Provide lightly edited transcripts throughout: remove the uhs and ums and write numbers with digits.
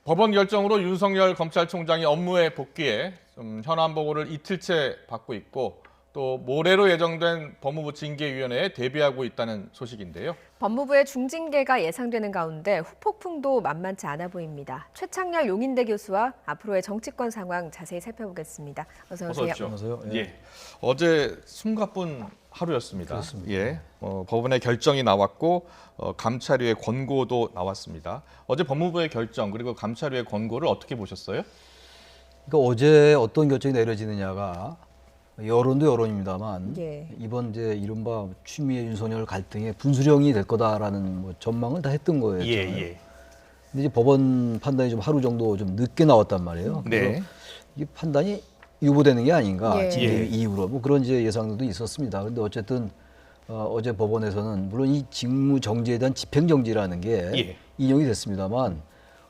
법원 결정으로 윤석열 검찰총장이 업무에 복귀해 좀 현안 보고를 이틀째 받고 있고 또 모레로 예정된 법무부 징계위원회에 대비하고 있다는 소식인데요. 법무부의 중징계가 예상되는 가운데 후폭풍도 만만치 않아 보입니다. 최창렬 용인대 교수와 앞으로의 정치권 상황 자세히 살펴보겠습니다. 어서 오세요. 안녕하세요. 예. 어제 숨가쁜 하루였습니다. 그렇습니다. 예. 법원의 결정이 나왔고 감찰위의 권고도 나왔습니다. 어제 법무부의 결정 그리고 감찰위의 권고를 어떻게 보셨어요? 그러니까 어제 어떤 결정이 내려지느냐가 여론도 여론입니다만 예. 이번 이제 이른바 추미애 윤석열 갈등의 분수령이 될 거다라는 뭐 전망을 다 했던 거예요. 근데 이제 법원 판단이 좀 하루 정도 좀 늦게 나왔단 말이에요. 그래서 네. 이 판단이 유보되는 게 아닌가 예. 징계 이후로 뭐 그런 이제 예상들도 있었습니다. 그런데 어쨌든 어제 법원에서는 물론 이 직무 정지에 대한 집행 정지라는 게 인용이 됐습니다만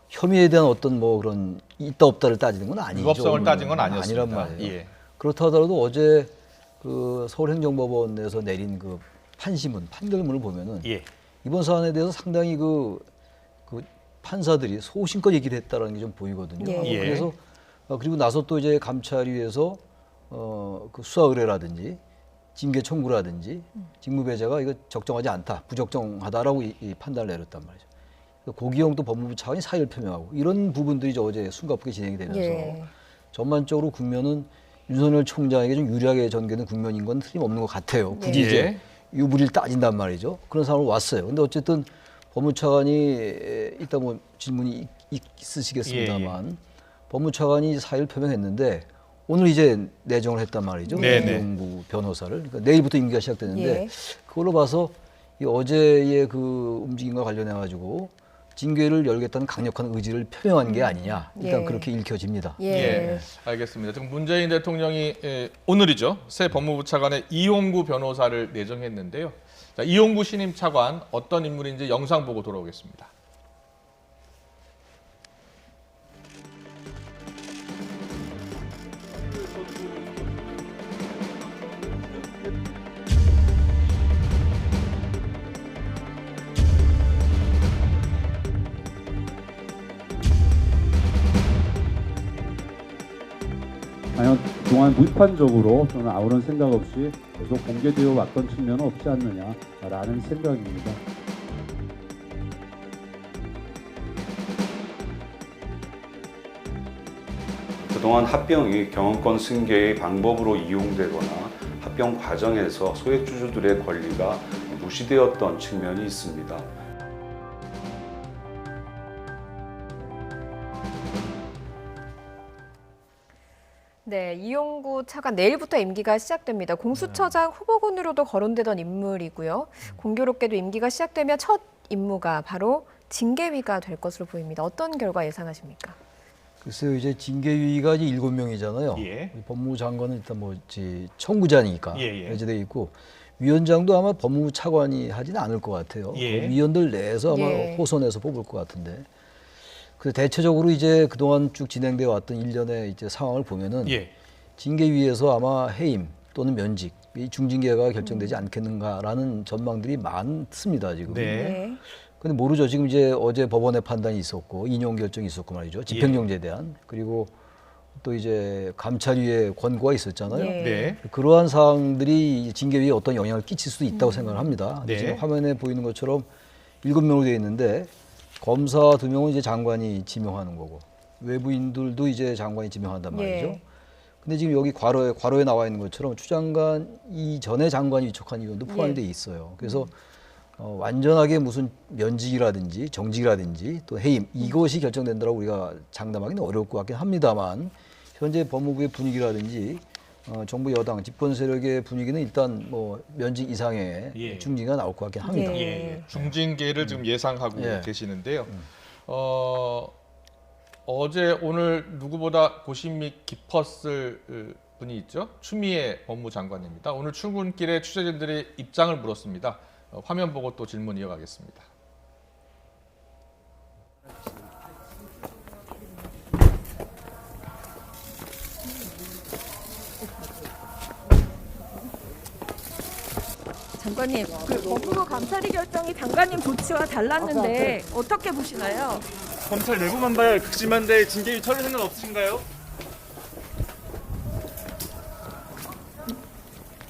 혐의에 대한 어떤 뭐 그런 있다 없다를 따지는 건 아니죠. 위법성을 따진 건 아니었습니다. 아니란 말이에요. 예. 그렇다 하더라도 어제 그 서울행정법원에서 내린 그 판시문, 판결문을 보면은 이번 사안에 대해서 상당히 그 판사들이 소신껏 얘기를 했다라는 게 좀 보이거든요. 예. 그래서 그리고 나서 또 이제 감찰위에서 그 수사 의뢰라든지 징계 청구라든지 직무 배제가 이거 적정하지 않다, 부적정하다라고 이 판단을 내렸단 말이죠. 고기영 또 법무부 차관이 사의를 표명하고 이런 부분들이 어제 숨가쁘게 진행이 되면서 예. 전반적으로 국면은 윤석열 총장에게 좀 유리하게 전개된 국면인 건 틀림없는 것 같아요. 굳이 이제 유불리를 따진단 말이죠. 그런 상황으로 왔어요. 근데 어쨌든 법무차관이 이따 뭐 질문이 있으시겠습니다만 법무차관이 사의를 표명했는데 오늘 이제 내정을 했단 말이죠. 이용구 변호사를. 그러니까 내일부터 임기가 시작되는데 그걸로 봐서 이 어제의 그 움직임과 관련해 가지고 징계를 열겠다는 강력한 의지를 표명한 게 아니냐. 일단 그렇게 읽혀집니다. 예, 알겠습니다. 지금 문재인 대통령이 오늘이죠. 새 법무부 차관의 이용구 변호사를 내정했는데요. 자, 이용구 신임 차관 어떤 인물인지 영상 보고 돌아오겠습니다. 과연 그동안 무판적으로 또는 아무런 생각 없이 계속 공개되어 왔던 측면은 없지 않느냐라는 생각입니다. 그동안 합병이 경영권 승계의 방법으로 이용되거나 합병 과정에서 소액주주들의 권리가 무시되었던 측면이 있습니다. 네, 이용구 차관 내일부터 임기가 시작됩니다. 공수처장 후보군으로도 거론되던 인물이고요. 공교롭게도 임기가 시작되면 첫 임무가 바로 징계위가 될 것으로 보입니다. 어떤 결과 예상하십니까? 글쎄요, 이제 징계위가 이제 7명이잖아요. 법무부 장관은 일단 뭐 청구자니까 배제돼 있고 위원장도 아마 법무부 차관이 하지는 않을 것 같아요. 그 위원들 내에서 아마 호선해서 뽑을 것 같은데. 그 대체적으로 이제 그동안 쭉 진행되어 왔던 일련의 이제 상황을 보면은 징계위에서 아마 해임 또는 면직, 이 중징계가 결정되지 않겠는가라는 전망들이 많습니다, 지금. 근데 모르죠. 지금 이제 어제 법원의 판단이 있었고 인용 결정이 있었고 말이죠. 집행정지에 대한. 그리고 또 이제 감찰위의 권고가 있었잖아요. 그러한 사항들이 징계위에 어떤 영향을 끼칠 수도 있다고 생각을 합니다. 지금 화면에 보이는 것처럼 7명으로 되어 있는데 검사 2명은 이제 장관이 지명하는 거고 외부인들도 이제 장관이 지명한단 말이죠. 근데 지금 여기 괄호에 나와 있는 것처럼 추 장관 이전에 장관이 위촉한 의원도 포함이 돼 있어요. 그래서 완전하게 무슨 면직이라든지 정직이라든지 또 해임 이것이 결정된다고 우리가 장담하기는 어려울 것 같긴 합니다만 현재 법무부의 분위기라든지 정부 여당 집권 세력의 분위기는 일단 뭐 면직 이상의 중징계가 나올 것 같긴 합니다. 중징계를 지금 예상하고 계시는데요. 어제 오늘 누구보다 고심이 깊었을 분이 있죠. 추미애 법무장관입니다. 오늘 출근길에 취재진들이 입장을 물었습니다. 화면 보고 또 질문 이어가겠습니다. 장관님, 그 법무부 감찰위 결정이 장관님 조치와 달랐는데 어떻게 보시나요? 검찰 내부만 봐야 극심한데 징계위 처리 생각 없으신가요?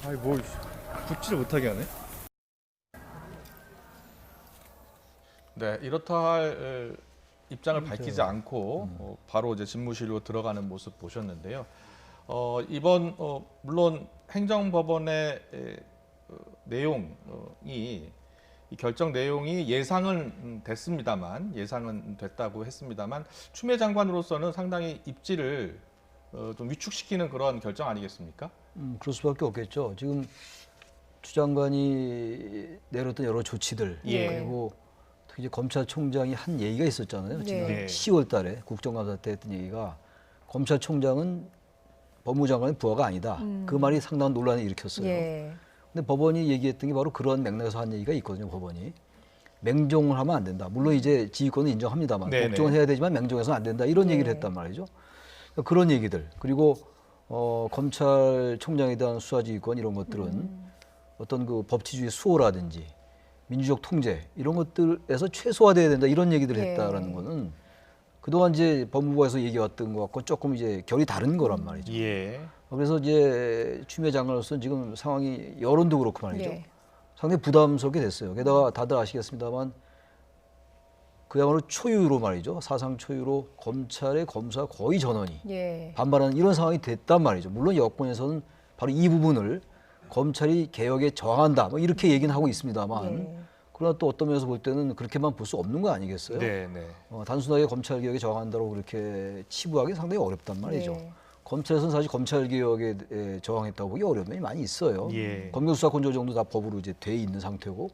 아이 뭐 붙지를 못하게 하네. 네, 이렇다 할 입장을 밝히지 않고 바로 이제 집무실로 들어가는 모습 보셨는데요. 이번 물론 행정법원의 내용이 이 결정 내용이 예상은 됐다고 했습니다만 추미애 장관으로서는 상당히 입지를 좀 위축시키는 그런 결정 아니겠습니까? 그럴 수밖에 없겠죠. 지금 추 장관이 내렸던 여러 조치들 그리고 특히 이제 검찰총장이 한 얘기가 있었잖아요. 지난 네. 10월 달에 국정감사 때 했던 얘기가 검찰총장은 법무장관의 부하가 아니다. 그 말이 상당한 논란을 일으켰어요. 근데 법원이 얘기했던 게 바로 그런 맥락에서 한 얘기가 있거든요. 법원이 맹종을 하면 안 된다. 물론 이제 지휘권은 인정합니다만 법정은 해야 되지만 맹종해서는 안 된다. 이런 얘기를 했단 말이죠. 그런 얘기들 그리고 검찰총장에 대한 수사지휘권 이런 것들은 어떤 그 법치주의 수호라든지 민주적 통제 이런 것들에서 최소화돼야 된다. 이런 얘기들을 했다라는 거는 그동안 이제 법무부에서 얘기해왔던 것과 조금 이제 결이 다른 거란 말이죠. 그래서 이제 추미애 장관으로서는 지금 상황이 여론도 그렇고 말이죠. 상당히 부담스럽게 됐어요. 게다가 다들 아시겠습니다만 그야말로 초유로 말이죠. 사상 초유로 검찰의 검사 거의 전원이 반발하는 이런 상황이 됐단 말이죠. 물론 여권에서는 바로 이 부분을 검찰이 개혁에 저항한다 뭐 이렇게 얘기는 하고 있습니다만 그러나 또 어떤 면에서 볼 때는 그렇게만 볼 수 없는 거 아니겠어요? 단순하게 검찰 개혁에 저항한다고 그렇게 치부하기 상당히 어렵단 말이죠. 검찰에서는 사실 검찰 개혁에 저항했다고 보기 어려운 면이 많이 있어요. 검경수사권조 정도 다 법으로 이제 돼 있는 상태고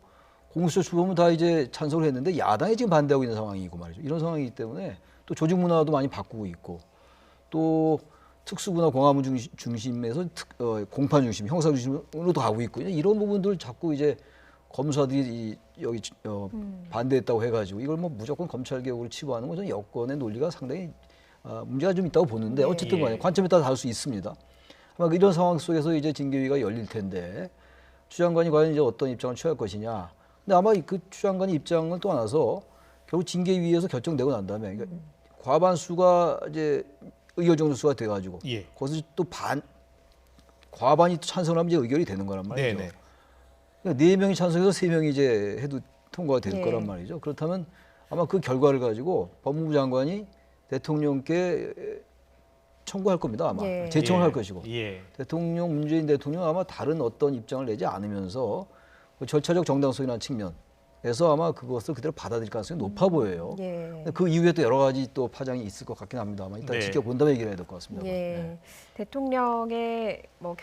공수처 출범은 다 이제 찬성을 했는데 야당이 지금 반대하고 있는 상황이고 말이죠. 이런 상황이기 때문에 또 조직 문화도 많이 바꾸고 있고 또 특수부나 공안부 중심에서 공판 중심, 형사 중심으로도 가고 있고 이런 부분들 자꾸 이제 검사들이 여기 반대했다고 해가지고 이걸 뭐 무조건 검찰 개혁으로 치부하는 건 저는 여권의 논리가 상당히 문제가 좀 있다고 보는데 어쨌든 간에 관점에 따라 다를 수 있습니다. 아마 이런 상황 속에서 이제 징계위가 열릴 텐데 추 장관이 과연 이제 어떤 입장을 취할 것이냐. 근데 아마 그 추 장관의 입장을 떠나서 결국 징계위에서 결정되고 난 다음에 그러니까 과반수가 이제 의결 정도수가 돼가지고 거기서 또 과반이 또 찬성을 하면 이제 의결이 되는 거란 말이죠. 그러니까 4명이 찬성해서 3명이 이제 해도 통과가 될 거란 말이죠. 그렇다면 아마 그 결과를 가지고 법무부 장관이 대통령께 청구할 겁니다. 아마 제청을 할 것이고 문재인 대통령 아마 다른 어떤 입장을 내지 않으면서 그 절차적 정당성이라는 측면에서 아마 그것을 그대로 받아들일 가능성이 높아 보여요. 그 이후에 또 여러 가지 또 파장이 있을 것 같긴 합니다만 일단 지켜본 다음에 얘기를 해야 될 것 같습니다. 대통령의 뭐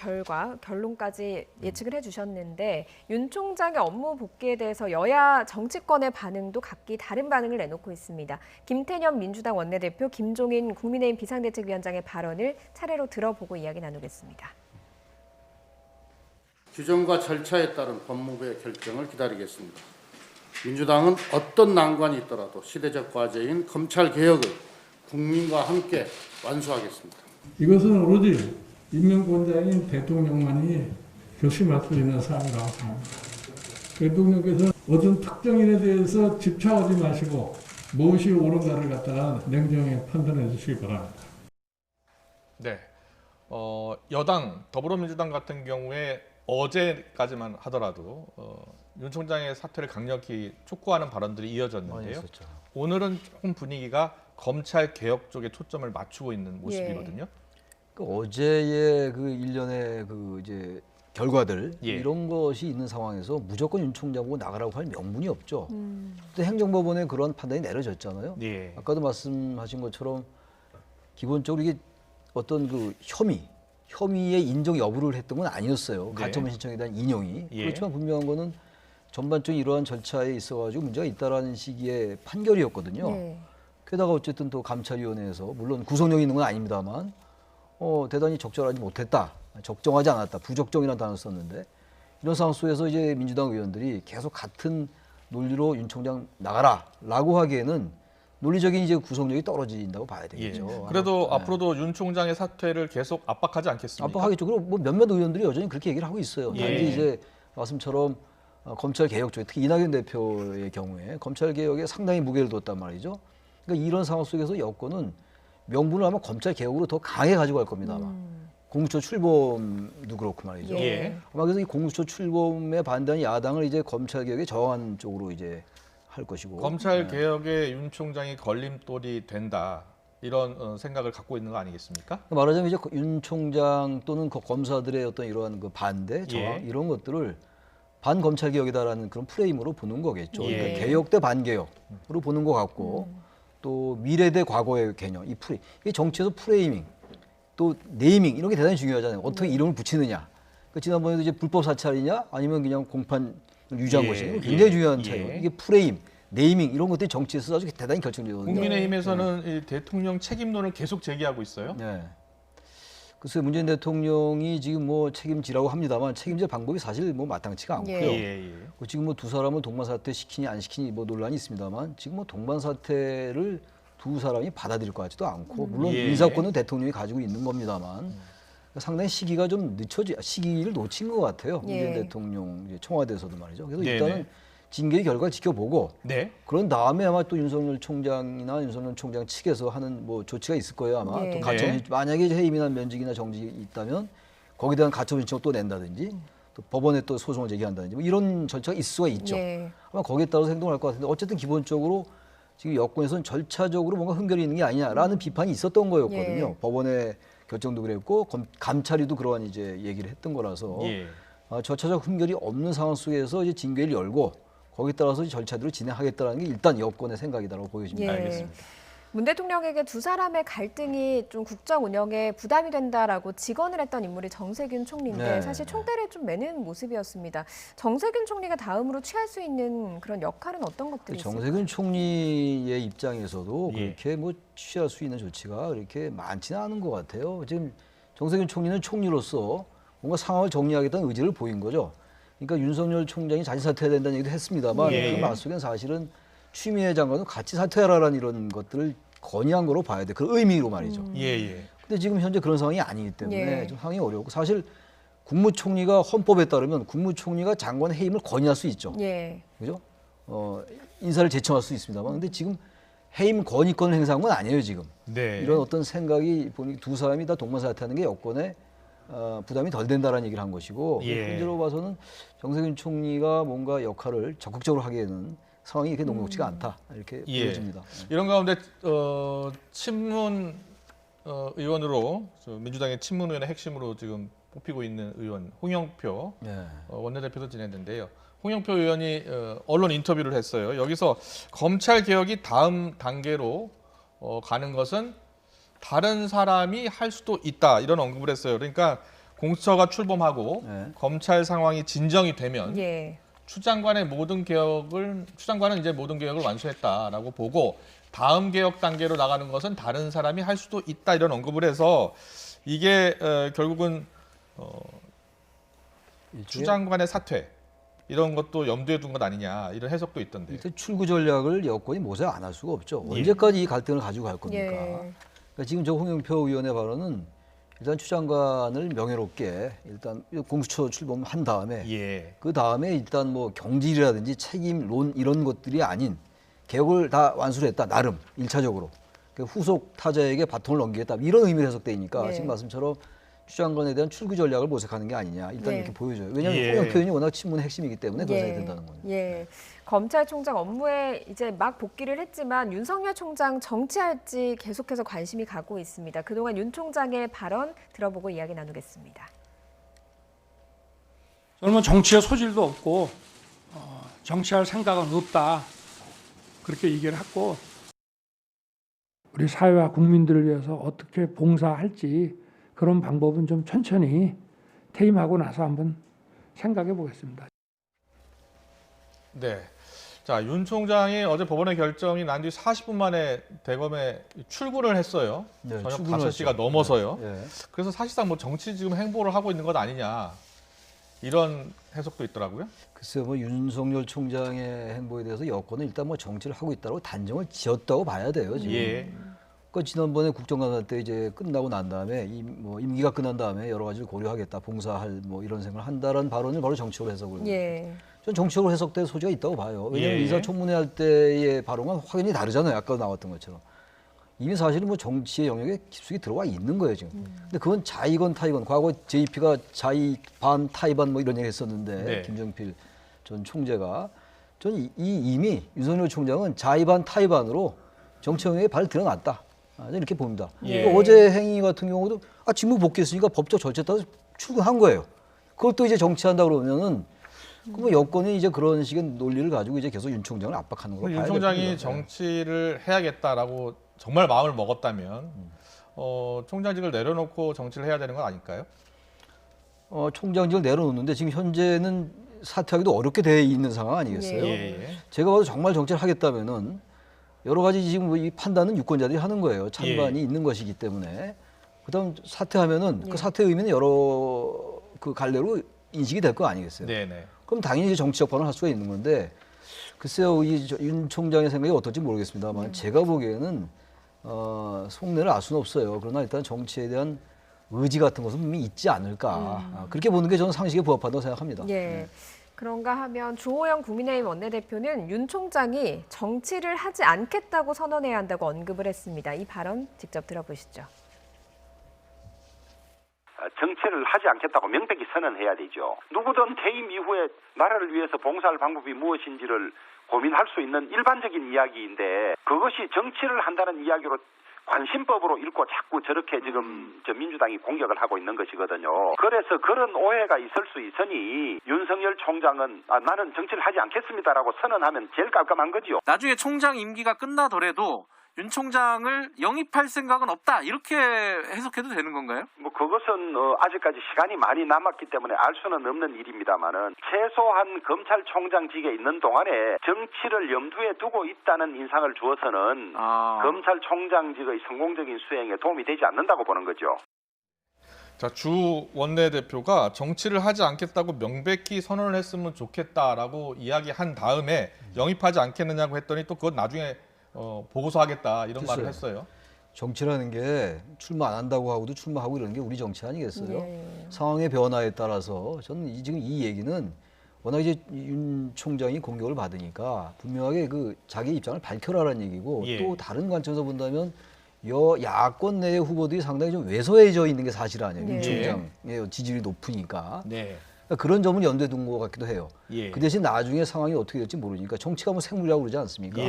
결론까지 예측을 해주셨는데 윤 총장의 업무 복귀에 대해서 여야 정치권의 반응도 각기 다른 반응을 내놓고 있습니다. 김태년 민주당 원내대표, 김종인 국민의힘 비상대책위원장의 발언을 차례로 들어보고 이야기 나누겠습니다. 규정과 절차에 따른 법무부의 결정을 기다리겠습니다. 민주당은 어떤 난관이 있더라도 시대적 과제인 검찰 개혁을 국민과 함께 완수하겠습니다. 이것은 오로지 임명권자인 대통령만이 결심할 수 있는 사안이라고 생각합니다. 대통령께서 어떤 특정인에 대해서 집착하지 마시고 무엇이 옳은가를 갖다가 냉정하게 판단해 주시기 바랍니다. 여당 더불어민주당 같은 경우에 어제까지만 하더라도 윤 총장의 사퇴를 강력히 촉구하는 발언들이 이어졌는데요. 오늘은 조금 분위기가 검찰 개혁 쪽에 초점을 맞추고 있는 모습이거든요. 그 어제의 그 일련의 그 이제 결과들 이런 것이 있는 상황에서 무조건 윤 총장 보고 나가라고 할 명분이 없죠. 또 행정법원의 그런 판단이 내려졌잖아요. 아까도 말씀하신 것처럼 기본적으로 이게 어떤 그 혐의의 인정 여부를 했던 건 아니었어요. 가처분 신청에 대한 인용이. 그렇지만 분명한 거는 전반적인 이러한 절차에 있어가지고 문제가 있다라는 식의 판결이었거든요. 게다가 어쨌든 또 감찰위원회에서 물론 구속력이 있는 건 아닙니다만 대단히 적절하지 못했다, 적정하지 않았다, 부적정이라는 단어를 썼는데 이런 상황 속에서 이제 민주당 의원들이 계속 같은 논리로 윤 총장 나가라라고 하기에는 논리적인 이제 구속력이 떨어진다고 봐야 되겠죠. 그래도 앞으로도 윤 총장의 사퇴를 계속 압박하지 않겠습니까? 압박하겠죠. 그리고 뭐 몇몇 의원들이 여전히 그렇게 얘기를 하고 있어요. 단지 이제 말씀처럼 검찰 개혁 쪽에 특히 이낙연 대표의 경우에 검찰 개혁에 상당히 무게를 뒀단 말이죠. 그러니까 이런 상황 속에서 여권은 명분을 아마 검찰 개혁으로 더 강하게 가지고 갈 겁니다. 아마. 공수처 출범도 그렇고 말이죠. 예. 아마 그래서 이 공수처 출범에 반대하는 야당을 이제 검찰 개혁에 저항하는 쪽으로 이제 할 것이고. 검찰 개혁에 윤 총장이 걸림돌이 된다. 이런 생각을 갖고 있는 거 아니겠습니까? 말하자면 이제 윤 총장 또는 그 검사들의 어떤 이러한 그 반대, 저항 이런 것들을 반검찰 개혁이다라는 그런 프레임으로 보는 거겠죠. 그러니까 개혁 대 반개혁으로 보는 것 같고 또 미래 대 과거의 개념, 이 정치에서 프레이밍, 또 네이밍 이런 게 대단히 중요하잖아요. 어떻게 이름을 붙이느냐. 그러니까 지난번에도 이제 불법 사찰이냐 아니면 그냥 공판 유지한 것이냐 굉장히 중요한 차이고 이게 프레임, 네이밍 이런 것들이 정치에서 아주 대단히 결정적이거든요. 국민의힘에서는 이 대통령 책임론을 계속 제기하고 있어요. 네. 글쎄 문재인 대통령이 지금 뭐 책임지라고 합니다만 책임질 방법이 사실 뭐 마땅치가 않고요. 지금 뭐 두 사람을 동반 사퇴 시키니 안 시키니 뭐 논란이 있습니다만 지금 뭐 동반 사퇴를 두 사람이 받아들일 것 같지도 않고 물론 인사권은 대통령이 가지고 있는 겁니다만 상당히 시기가 좀 시기를 놓친 것 같아요. 문재인 대통령 이제 청와대에서도 말이죠. 그래서 일단은 징계 결과 지켜보고 그런 다음에 아마 또 윤석열 총장이나 윤석열 총장 측에서 하는 뭐 조치가 있을 거예요 아마. 또 가처분 만약에 해임이나 면직이나 정직이 있다면 거기에 대한 가처분 신청을 또 낸다든지 또 법원에 또 소송을 제기한다든지 뭐 이런 절차가 있을 수가 있죠. 아마 거기에 따라서 행동할 것 같은데 어쨌든 기본적으로 지금 여권에서는 절차적으로 뭔가 흠결이 있는 게 아니냐라는 비판이 있었던 거였거든요. 법원의 결정도 그랬고 감찰위도 그러한 이제 얘기를 했던 거라서 절차적 흠결이 없는 상황 속에서 이제 징계를 열고 거기에 따라서 절차대로 진행하겠다는 게 일단 여권의 생각이다라고 보여집니다. 알겠습니다. 문 대통령에게 두 사람의 갈등이 좀 국정 운영에 부담이 된다라고 직언을 했던 인물이 정세균 총리인데 사실 총대를 좀 매는 모습이었습니다. 정세균 총리가 다음으로 취할 수 있는 그런 역할은 어떤 것들이 있을까요? 정세균 총리의 입장에서도 그렇게 뭐 취할 수 있는 조치가 그렇게 많지는 않은 것 같아요. 지금 정세균 총리는 총리로서 뭔가 상황을 정리하겠다는 의지를 보인 거죠. 그러니까 윤석열 총장이 자진 사퇴해야 된다는 얘기도 했습니다만 그 말속엔 사실은 추미애 장관도 같이 사퇴하라는 이런 것들을 건의한 거로 봐야 돼. 그 의미로 말이죠. 근데 지금 현재 그런 상황이 아니기 때문에 좀 상황이 어렵고 사실 국무총리가 헌법에 따르면 국무총리가 장관 해임을 건의할 수 있죠. 그죠? 인사를 제청할 수 있습니다만 근데 지금 해임 건의권을 행사한 건 아니에요 지금. 이런 어떤 생각이 보니 두 사람이 다 동반 사퇴하는 게 여권에 부담이 덜 된다라는 얘기를 한 것이고 현재로 봐서는 정세균 총리가 뭔가 역할을 적극적으로 하게 되는 상황이 이렇게 녹록지가 않다 이렇게 보여집니다. 이런 가운데 친문 의원으로 민주당의 친문 의원의 핵심으로 지금 뽑히고 있는 의원 홍영표 원내대표도 지냈는데요. 홍영표 의원이 언론 인터뷰를 했어요. 여기서 검찰 개혁이 다음 단계로 가는 것은 다른 사람이 할 수도 있다 이런 언급을 했어요. 그러니까 공수처가 출범하고 검찰 상황이 진정이 되면 추 장관은 이제 모든 개혁을 완수했다라고 보고 다음 개혁 단계로 나가는 것은 다른 사람이 할 수도 있다 이런 언급을 해서 이게 결국은 추 장관의 사퇴 이런 것도 염두에 둔 것 아니냐 이런 해석도 있던데. 출구 전략을 여권이 모색 안 할 수가 없죠. 언제까지 이 갈등을 가지고 갈 겁니까? 그러니까 지금 저 홍영표 의원의 발언은 일단 추 장관을 명예롭게 일단 공수처 출범한 다음에 그 다음에 일단 뭐 경질이라든지 책임론 이런 것들이 아닌 개혁을 다 완수를 했다 나름 1차적으로 후속 타자에게 바통을 넘기겠다 이런 의미로 해석되니까 지금 말씀처럼 추 장관에 대한 출구 전략을 모색하는 게 아니냐 일단 이렇게 보여져요. 왜냐하면 홍영표 의원이 워낙 친문의 핵심이기 때문에 그런 생각이 든다는 거예요. 검찰총장 업무에 이제 막 복귀를 했지만 윤석열 총장 정치할지 계속해서 관심이 가고 있습니다. 그동안 윤 총장의 발언 들어보고 이야기 나누겠습니다. 저는 뭐 정치의 소질도 없고 정치할 생각은 없다 그렇게 얘기를 했고 우리 사회와 국민들을 위해서 어떻게 봉사할지 그런 방법은 좀 천천히 퇴임하고 나서 한번 생각해 보겠습니다. 네. 자, 윤 총장이 어제 법원의 결정이 난 뒤 40분 만에 대검에 출근을 했어요. 저녁 5시가 넘어서요. 그래서 사실상 뭐 정치 지금 행보를 하고 있는 것 아니냐. 이런 해석도 있더라고요. 글쎄요, 뭐 윤석열 총장의 행보에 대해서 여권은 일단 뭐 정치를 하고 있다고 단정을 지었다고 봐야 돼요, 지금. 그러니까 지난번에 국정감사 때 이제 끝나고 난 다음에 임기가 끝난 다음에 여러 가지를 고려하겠다, 봉사할 뭐 이런 생각을 한다라는 발언을 바로 정치적으로 해석을. 전 정치적으로 해석될 소지가 있다고 봐요. 왜냐하면 예. 인사청문회 할 때의 발언과 확연히 다르잖아요. 아까 나왔던 것처럼. 이미 사실은 뭐 정치의 영역에 깊숙이 들어와 있는 거예요, 지금. 근데 그건 자이건 타이건. 과거 JP가 자이 반 타이반 뭐 이런 얘기 했었는데 네. 김정필 전 총재가 저는 이미 윤석열 총장은 자이 반 타이반으로 정치 영역에 발을 들여놨다. 저는 이렇게 봅니다. 예. 또 어제 행위 같은 경우도 직무 복귀했으니까 법적 절차에 따라서 출근한 거예요. 그것도 이제 정치한다 그러면은 뭐 여권이 이제 그런 식의 논리를 가지고 이제 계속 윤 총장을 압박하는 걸로 봐야 윤 될 총장이 겁니다. 정치를 해야겠다라고 정말 마음을 먹었다면 총장직을 내려놓고 정치를 해야 되는 건 아닐까요? 총장직을 내려놓는데 지금 현재는 사퇴하기도 어렵게 돼 있는 상황 아니겠어요? 예. 제가 봐도 정말 정치를 하겠다면은 여러 가지 지금 이 판단은 유권자들이 하는 거예요. 찬반이 있는 것이기 때문에. 그다음 사퇴하면은 그 사퇴의 의미는 여러 그 갈래로 인식이 될 거 아니겠어요? 네네. 그럼 당연히 이제 정치적 발언을 할 수가 있는 건데 글쎄요, 윤 총장의 생각이 어떨지 모르겠습니다만 제가 보기에는 속내를 알 수는 없어요. 그러나 일단 정치에 대한 의지 같은 것은 분명히 있지 않을까. 그렇게 보는 게 저는 상식에 부합한다고 생각합니다. 예. 그런가 하면 주호영 국민의힘 원내대표는 윤 총장이 정치를 하지 않겠다고 선언해야 한다고 언급을 했습니다. 이 발언 직접 들어보시죠. 정치를 하지 않겠다고 명백히 선언해야 되죠. 누구든 퇴임 이후에 나라를 위해서 봉사할 방법이 무엇인지를 고민할 수 있는 일반적인 이야기인데 그것이 정치를 한다는 이야기로 관심법으로 읽고 자꾸 저렇게 지금 민주당이 공격을 하고 있는 것이거든요. 그래서 그런 오해가 있을 수 있으니 윤석열 총장은 나는 정치를 하지 않겠습니다라고 선언하면 제일 깔끔한 거지요. 나중에 총장 임기가 끝나더라도 윤 총장을 영입할 생각은 없다 이렇게 해석해도 되는 건가요? 뭐 그것은 아직까지 시간이 많이 남았기 때문에 알 수는 없는 일입니다만은 최소한 검찰총장직에 있는 동안에 정치를 염두에 두고 있다는 인상을 주어서는 검찰총장직의 성공적인 수행에 도움이 되지 않는다고 보는 거죠. 자, 주 원내대표가 정치를 하지 않겠다고 명백히 선언을 했으면 좋겠다라고 이야기한 다음에 영입하지 않겠느냐고 했더니 또 그건 나중에 보고서하겠다 이런 말을 했어요. 정치라는 게 출마 안 한다고 하고도 출마하고 이러는 게 우리 정치 아니겠어요? 네. 상황의 변화에 따라서 저는 지금 이 얘기는 워낙 이제 윤 총장이 공격을 받으니까 분명하게 그 자기 입장을 밝혀라라는 얘기고 또 다른 관점에서 본다면 야권 내의 후보들이 상당히 좀 왜소해져 있는 게 사실 아니에요. 윤 총장의 지지율이 높으니까. 그러니까 그런 점을 염두에 둔 것 같기도 해요. 그 대신 나중에 상황이 어떻게 될지 모르니까 정치가 뭐 생물이라고 그러지 않습니까?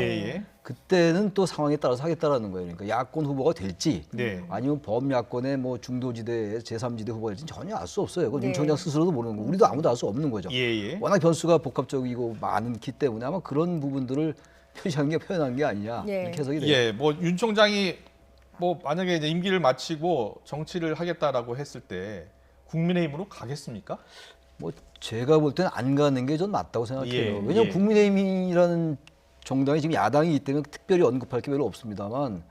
그때는 또 상황에 따라서 하겠다라는 거예요. 그러니까 야권 후보가 될지 아니면 범야권의 뭐 중도지대, 제3지대 후보가 될지 전혀 알 수 없어요. 그건 윤 총장 스스로도 모르는 거고 우리도 아무도 알 수 없는 거죠. 워낙 변수가 복합적이고 많기 때문에 아마 그런 부분들을 표현한 게 아니냐 이렇게 해석이 돼요. 뭐 윤 총장이 뭐 만약에 이제 임기를 마치고 정치를 하겠다라고 했을 때 국민의힘으로 가겠습니까? 뭐 제가 볼 때는 안 가는 게 전 맞다고 생각해요. 왜냐하면 국민의힘이라는 정당이 지금 야당이기 때문에 특별히 언급할 게 별로 없습니다만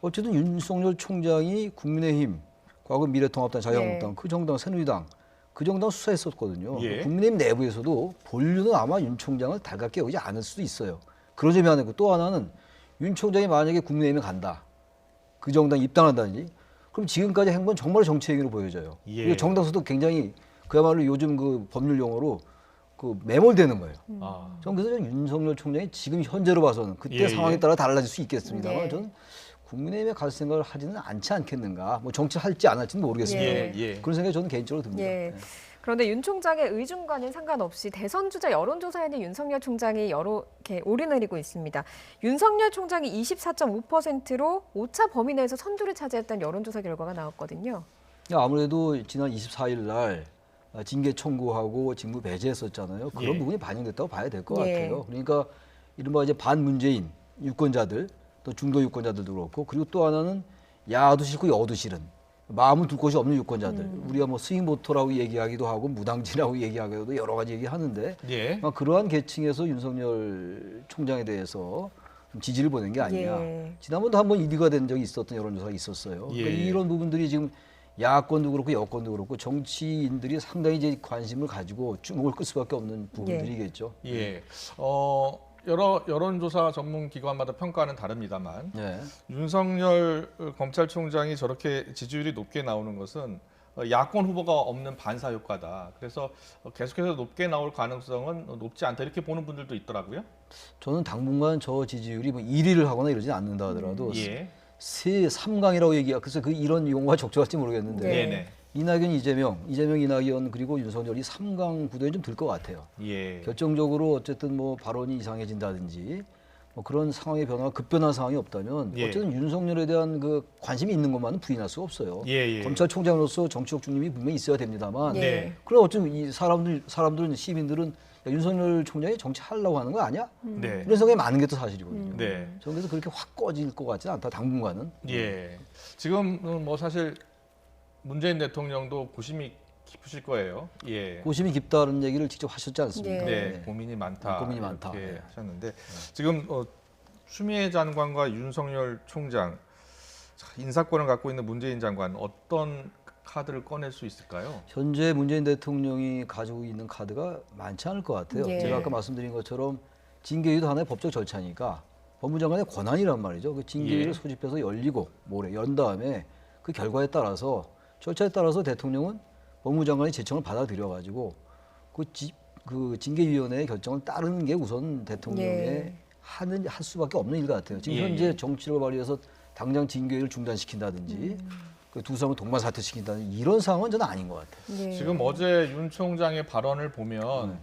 어쨌든 윤석열 총장이 국민의힘, 과거 미래통합당, 자유한국당, 그 정당, 새누리당 그 정당 수사했었거든요. 국민의힘 내부에서도 본류는 아마 윤 총장을 달갑게 여기지 않을 수도 있어요. 그런 점이 하나 있고 또 하나는 윤 총장이 만약에 국민의힘에 간다. 그 정당 입당한다든지 그럼 지금까지 한 건 정말 정치 행위로 보여져요. 정당수도 굉장히 그야말로 요즘 그 법률 용어로 그 매몰되는 거예요. 저는 그래서 윤석열 총장이 지금 현재로 봐서는 그때 상황에 따라 달라질 수 있겠습니다만 저는 국민의힘에 갈 생각을 하지는 않지 않겠는가. 뭐 정치를 할지 안 할지는 모르겠습니다. 그런 생각이 저는 개인적으로 듭니다. 그런데 윤 총장의 의중과는 상관없이 대선 주자 여론조사에는 윤석열 총장이 여러 개 오르내리고 있습니다. 윤석열 총장이 24.5%로 오차 범위 내에서 선두를 차지했다는 여론조사 결과가 나왔거든요. 아무래도 지난 24일 날 징계 청구하고 직무 배제했었잖아요. 그런 부분이 반영됐다고 봐야 될 것 같아요. 그러니까 이른바 이제 반문재인 유권자들, 또 중도 유권자들도 그렇고 그리고 또 하나는 야도 싫고 여도 싫은 마음을 둘 곳이 없는 유권자들. 우리가 뭐 스윙보터라고 얘기하기도 하고 무당지라고 얘기하기도 여러 가지 얘기하는데 그러한 계층에서 윤석열 총장에 대해서 좀 지지를 보낸 게 아니냐. 지난번도 한번 1위가 된 적이 있었던 여론조사가 있었어요. 그러니까 이런 부분들이 지금 야권도 그렇고 여권도 그렇고 정치인들이 상당히 이제 관심을 가지고 주목을 끌 수밖에 없는 부분들이겠죠. 여러 여론조사 전문 기관마다 평가는 다릅니다만 윤석열 검찰총장이 저렇게 지지율이 높게 나오는 것은 야권 후보가 없는 반사 효과다. 그래서 계속해서 높게 나올 가능성은 높지 않다 이렇게 보는 분들도 있더라고요. 저는 당분간 저 지지율이 뭐 1위를 하거나 이러지 않는다 하더라도 예. 세 3강이라고 얘기하. 그래서 이런 용어가 적절할지 모르겠는데 네네. 이낙연, 이재명, 이낙연 그리고 윤석열이 3강 구도에 좀 들 것 같아요. 예. 결정적으로 어쨌든 뭐 발언이 이상해진다든지 뭐 그런 상황의 변화가 급변한 상황이 없다면 예. 어쨌든 윤석열에 대한 그 관심이 있는 것만은 부인할 수가 없어요. 예. 검찰총장으로서 정치적 중립이 분명히 있어야 됩니다만 네. 그럼 어쩌면 이 사람들은 시민들은 야, 윤석열 총장이 정치하려고 하는 거 아니야? 네. 이런 생각이 많은 게 또 사실이거든요. 네. 저는 그래서 그렇게 확 꺼질 것 같지는 않다. 당분간은. 예. 지금 뭐 사실 문재인 대통령도 고심이 깊으실 거예요. 예. 고심이 깊다는 얘기를 직접 하셨지 않습니까? 네, 고민이 많다. 고민이 많다. 이렇게 네. 하셨는데 지금 추미애 장관과 윤석열 총장 인사권을 갖고 있는 문재인 장관 어떤 카드를 꺼낼 수 있을까요? 현재 문재인 대통령이 가지고 있는 카드가 많지 않을 것 같아요. 예. 제가 아까 말씀드린 것처럼 징계위도 하나의 법적 절차니까 법무장관의 권한이란 말이죠. 그 징계위를 예. 소집해서 열리고 모레 연 다음에 그 결과에 따라서 절차에 따라서 대통령은 법무장관의 제청을 받아들여 가지고 그 징계위원회의 결정을 따르는 게 우선 대통령의 할 수밖에 없는 일 같아요. 지금 현재 정치력을 발휘해서 당장 징계위를 중단시킨다든지 그 두 사람을 동반 사퇴시킨다든지 이런 상황은 저는 아닌 것 같아요. 지금 어제 윤 총장의 발언을 보면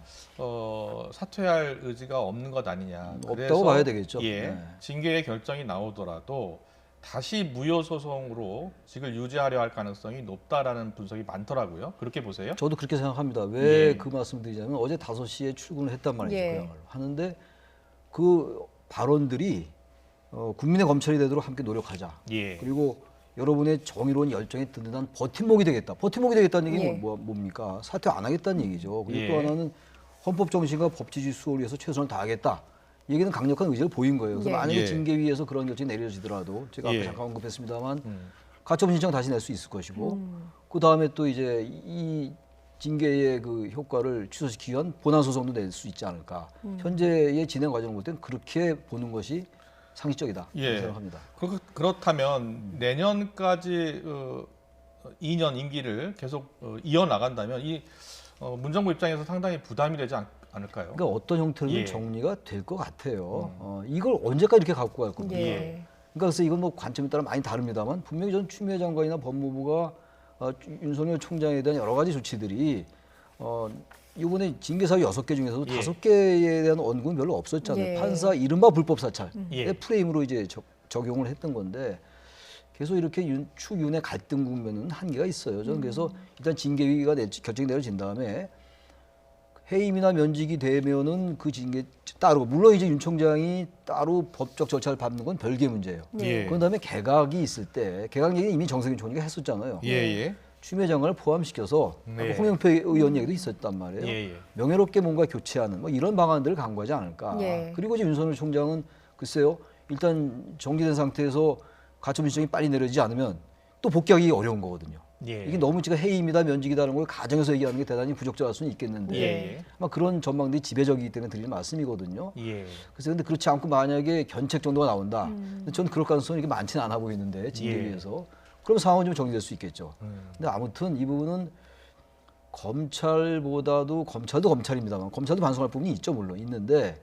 사퇴할 의지가 없는 것 아니냐. 없다고 봐야 되겠죠. 예, 네. 징계의 결정이 나오더라도 다시 무효 소송으로 직을 유지하려 할 가능성이 높다라는 분석이 많더라고요. 그렇게 보세요? 저도 그렇게 생각합니다. 왜 예. 그 말씀을 드리자면 어제 5시에 출근을 했단 말이죠. 예. 그야말로. 하는데 그 발언들이 국민의 검찰이 되도록 함께 노력하자. 예. 그리고 여러분의 정의로운 열정에 든든한 버팀목이 되겠다. 버팀목이 되겠다는 얘기는 예. 뭡니까? 사퇴 안 하겠다는 얘기죠. 그리고 예. 또 하나는 헌법 정신과 법치주의 수호를 위해서 최선을 다하겠다. 이 얘기는 강력한 의지를 보인 거예요. 그래서 예. 만약에 예. 징계위에서 그런 결정이 내려지더라도 제가 아까 예. 잠깐 언급했습니다만 가처분 신청 다시 낼 수 있을 것이고 음. 그 다음에 또 이제 이 징계의 그 효과를 취소시키기 위한 본안 소송도 낼 수 있지 않을까. 현재의 진행 과정을 볼 때는 그렇게 보는 것이 상식적이다 예. 생각합니다. 그렇다면 내년까지 2년 임기를 계속 이어나간다면 이 문정부 입장에서 상당히 부담이 되지 않을까요? 그러니까 어떤 형태로든 예. 정리가 될 것 같아요. 이걸 언제까지 이렇게 갖고 갈 겁니까? 예. 그러니까 그래서 이건 뭐 관점에 따라 많이 다릅니다만 분명히 전 추미애 장관이나 법무부가 윤석열 총장에 대한 여러 가지 조치들이 이번에 징계 사유 6개 중에서도 예. 5개에 대한 언급은 별로 없었잖아요. 예. 판사 이른바 불법 사찰의 예. 프레임으로 이제 적용을 했던 건데 계속 이렇게 추윤의 갈등 국면은 한계가 있어요. 저는 그래서 일단 징계위가 결정이 내려진 다음에 해임이나 면직이 되면은 그 징계 따르고 물론 이제 윤 총장이 따로 법적 절차를 밟는 건 별개 문제예요. 예. 그런 다음에 개각이 있을 때 개각 얘기는 이미 정세균 총리가 했었잖아요. 예. 추미애 장관을 포함시켜서 네. 홍영표 의원 얘기도 있었단 말이에요. 예. 명예롭게 뭔가 교체하는 뭐 이런 방안들을 강구하지 않을까. 예. 그리고 이제 윤석열 총장은 글쎄요. 일단 정지된 상태에서 가처분 신청이 빨리 내려지지 않으면 또 복귀하기 어려운 거거든요. 예. 이게 너무 제가 해임이다 면직이다는 걸 가정에서 얘기하는 게 대단히 부적절할 수는 있겠는데 예. 아마 그런 전망들이 지배적이기 때문에 드리는 말씀이거든요. 예. 그래서 근데 그렇지 않고 만약에 견책 정도가 나온다. 근데 저는 그럴 가능성이 이렇게 많지는 않아 보이는데 징계위에서 그럼 상황은 좀 정리될 수 있겠죠. 근데 아무튼 이 부분은 검찰보다도 검찰도 검찰입니다만 검찰도 반성할 부분이 있죠. 물론 있는데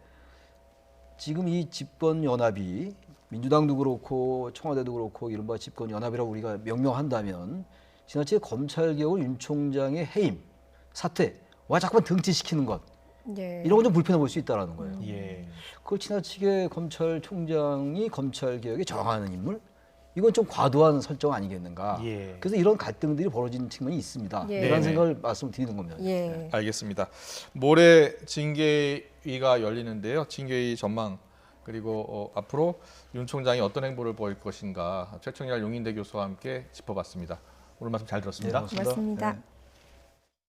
지금 이 집권 연합이 민주당도 그렇고 청와대도 그렇고 이른바 집권 연합이라고 우리가 명명한다면 지나치게 검찰 개혁을 윤 총장의 해임, 사퇴와 자꾸만 등치시키는 것 예. 이런 건 좀 불편해 볼 수 있다라는 거예요. 예. 그걸 지나치게 검찰총장이 검찰 개혁에 저항하는 인물 이건 좀 과도한 설정 아니겠는가. 예. 그래서 이런 갈등들이 벌어지는 측면이 있습니다. 예. 이런 네네. 생각을 말씀드리는 겁니다. 예. 알겠습니다. 모레 징계위가 열리는데요. 징계위 전망 그리고 앞으로 윤 총장이 어떤 행보를 보일 것인가 최청열 용인대 교수와 함께 짚어봤습니다. 오늘 말씀 잘 들었습니다. 네, 고맙습니다. 네.